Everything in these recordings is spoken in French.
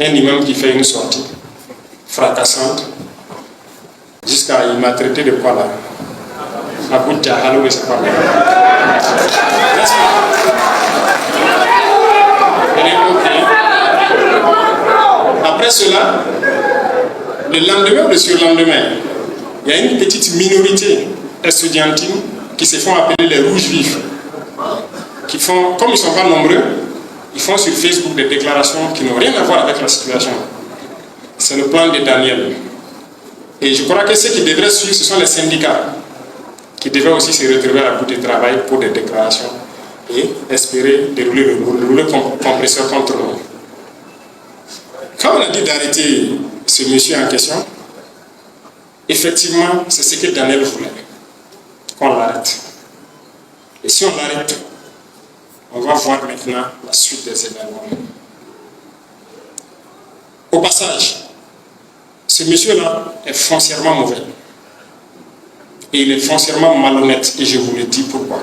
Un imam qui fait une sortie fracassante, jusqu'à il m'a traité de quoi là? Abu Jahal, oui, c'est pas vrai. Après cela, le lendemain ou le surlendemain, il y a une petite minorité estudiantine qui se font appeler les rouges vifs, qui font, comme ils ne sont pas nombreux, ils font sur Facebook des déclarations qui n'ont rien à voir avec la situation. C'est le plan de Daniel. Et je crois que ceux qui devraient suivre, ce sont les syndicats, qui devraient aussi se retrouver à bout de travail pour des déclarations et espérer dérouler le rouleau compresseur contre nous. Quand on a dit d'arrêter ce monsieur en question, effectivement, c'est ce que Daniel voulait, qu'on l'arrête. Et si on l'arrête, on va voir maintenant la suite des événements. Au passage, ce monsieur-là est foncièrement mauvais. Et il est foncièrement malhonnête, et je vous le dis pourquoi.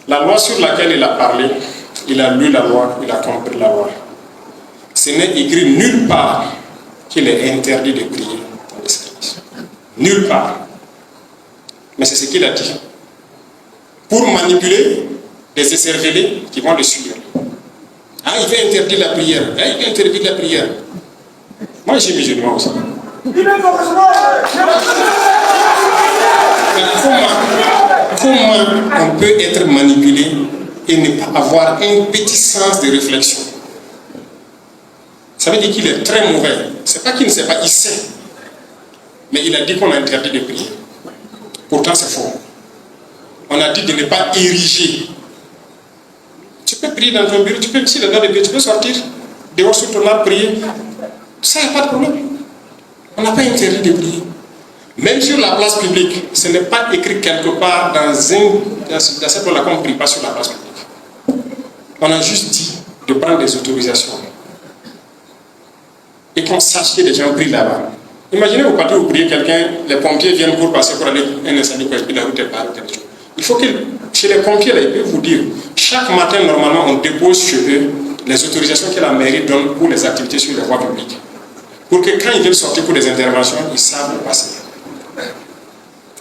La loi sur laquelle il a parlé, il a lu la loi, il a compris la loi. Ce n'est écrit nulle part qu'il est interdit de prier dans les services. Nulle part. Mais c'est ce qu'il a dit. Pour manipuler des écervelés qui vont le suivre. Ah, il veut interdire la prière. Ah, il veut interdire la prière. Moi, j'ai musulman aussi. Mais comment on peut être manipulé et ne pas avoir un petit sens de réflexion? Ça veut dire qu'il est très mauvais. C'est pas qu'il ne sait pas, il sait. Mais il a dit qu'on a interdit de prier. Pourtant, c'est faux. On a dit de ne pas ériger. Tu peux prier dans ton bureau, tu peux, si le gars de Dieu, tu peux sortir dehors sur ton arbre prier. Ça, il n'y a pas de problème. On n'a pas interdit de prier. Même sur la place publique, ce n'est pas écrit quelque part dans cette loi qu'on ne prie pas sur la place publique. On a juste dit de prendre des autorisations. Et qu'on sache que les gens prient là-bas. Imaginez vous partez, vous priez quelqu'un, les pompiers viennent pour passer pour aller un incendie, et puis la route est barrée. Il faut que chez les pompiers, là, ils peuvent vous dire, chaque matin, normalement, on dépose chez eux les autorisations que la mairie donne pour les activités sur les voies publiques. Pour que quand ils viennent sortir pour des interventions, ils savent où passer.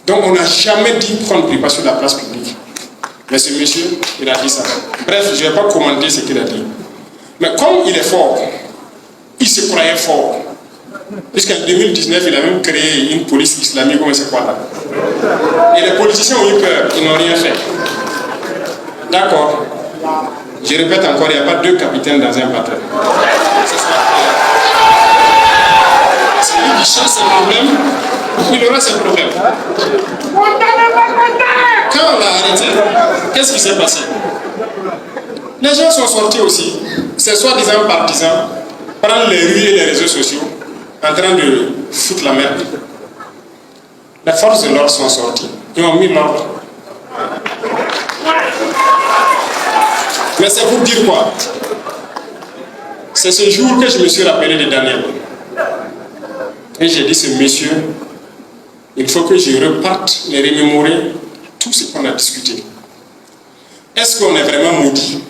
Donc on n'a jamais dit qu'on ne prie pas sur la place publique. Mais ce monsieur, il a dit ça. Bref, je ne vais pas commenter ce qu'il a dit. Mais comme il est fort, il se croyait fort. Puisqu'en 2019, il a même créé une police islamique, comme c'est quoi là. Et les politiciens ont eu peur, ils n'ont rien fait. D'accord. Je répète encore, il n'y a pas deux capitaines dans un bateau. C'est lui qui cherche ses problèmes, il aura ses problèmes. Quand on l'a arrêté, qu'est-ce qui s'est passé? Les gens sont sortis aussi, ces soi-disant partisans, prendre les rues et les réseaux sociaux, en train de foutre la merde. Les forces de l'ordre sont sorties, ils ont mis l'ordre. Mais c'est pour dire quoi? C'est ce jour que je me suis rappelé de Daniel. Et j'ai dit, ce monsieur, il faut que je reparte et remémorer tout ce qu'on a discuté. Est-ce qu'on est vraiment maudit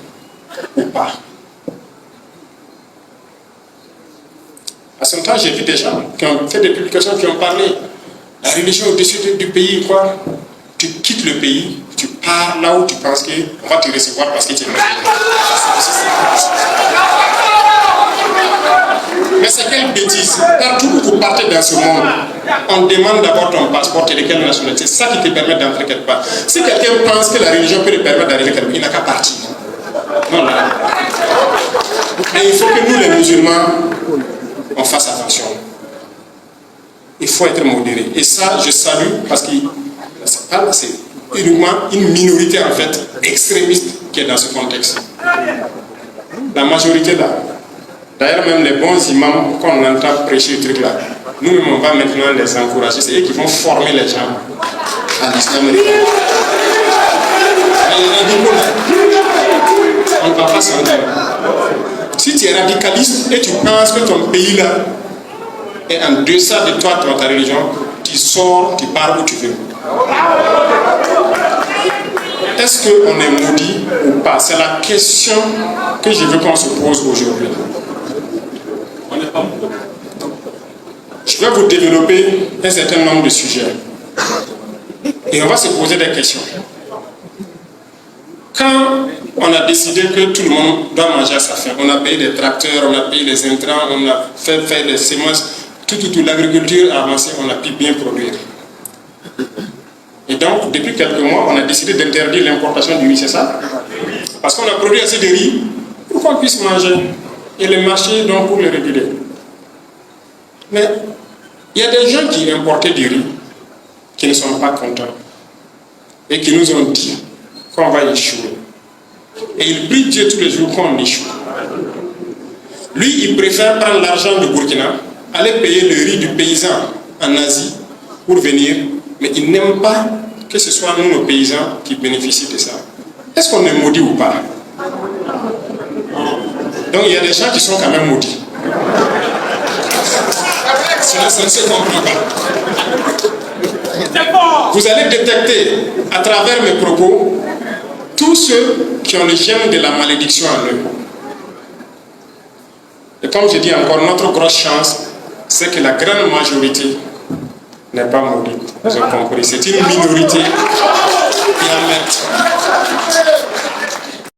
ou pas? À ce temps, j'ai vu des gens qui ont fait des publications, qui ont parlé. La religion au-dessus du pays, quoi. Tu quittes le pays, tu pars là où tu penses qu'on va te recevoir parce que tu es musulman. Mais c'est quelle bêtise. Partout où vous partez dans ce monde, on demande d'abord ton passeport et de quelle nationalité. C'est ça qui te permet d'entrer quelque part. Si quelqu'un pense que la religion peut lui permettre d'arriver quelque part, il n'a qu'à partir. Non, non. Mais il faut que nous, les musulmans, on fasse attention. Il faut être modéré. Et ça, je salue parce que c'est uniquement une minorité, en fait, extrémiste qui est dans ce contexte. La majorité, là. D'ailleurs, même les bons imams, quand on entend prêcher le truc là, nous-mêmes, on va maintenant les encourager. C'est eux qui vont former les gens à l'islam. On ne va pas s'entendre. Si tu es radicaliste et tu penses que ton pays là est en deçà de toi, de ta religion, tu sors, tu pars où tu veux. Est-ce qu'on est maudit ou pas? C'est la question que je veux qu'on se pose aujourd'hui. Je vais vous développer un certain nombre de sujets. Et on va se poser des questions. Quand on a décidé que tout le monde doit manger à sa faim, on a payé des tracteurs, on a payé les intrants, on a fait faire des semences, tout, l'agriculture a avancé, on a pu bien produire. Et donc, depuis quelques mois, on a décidé d'interdire l'importation du riz, c'est ça? Parce qu'on a produit assez de riz pour qu'on puisse manger. Et le marché, donc, pour le réguler. Mais il y a des gens qui importaient du riz, qui ne sont pas contents, et qui nous ont dit qu'on va échouer. Et il prie Dieu tous les jours qu'on échoue. Lui, il préfère prendre l'argent du Burkina, aller payer le riz du paysan en Asie pour venir, mais il n'aime pas que ce soit nous, nos paysans, qui bénéficient de ça. Est-ce qu'on est maudit ou pas? Donc il y a des gens qui sont quand même maudits. Cela, ça ne se comprend pas. Vous allez détecter à travers mes propos tous ceux qui ont le gène de la malédiction en eux. Et comme je dis encore, notre grosse chance, c'est que la grande majorité n'est pas maudite. Vous avez compris, c'est une minorité qui en met.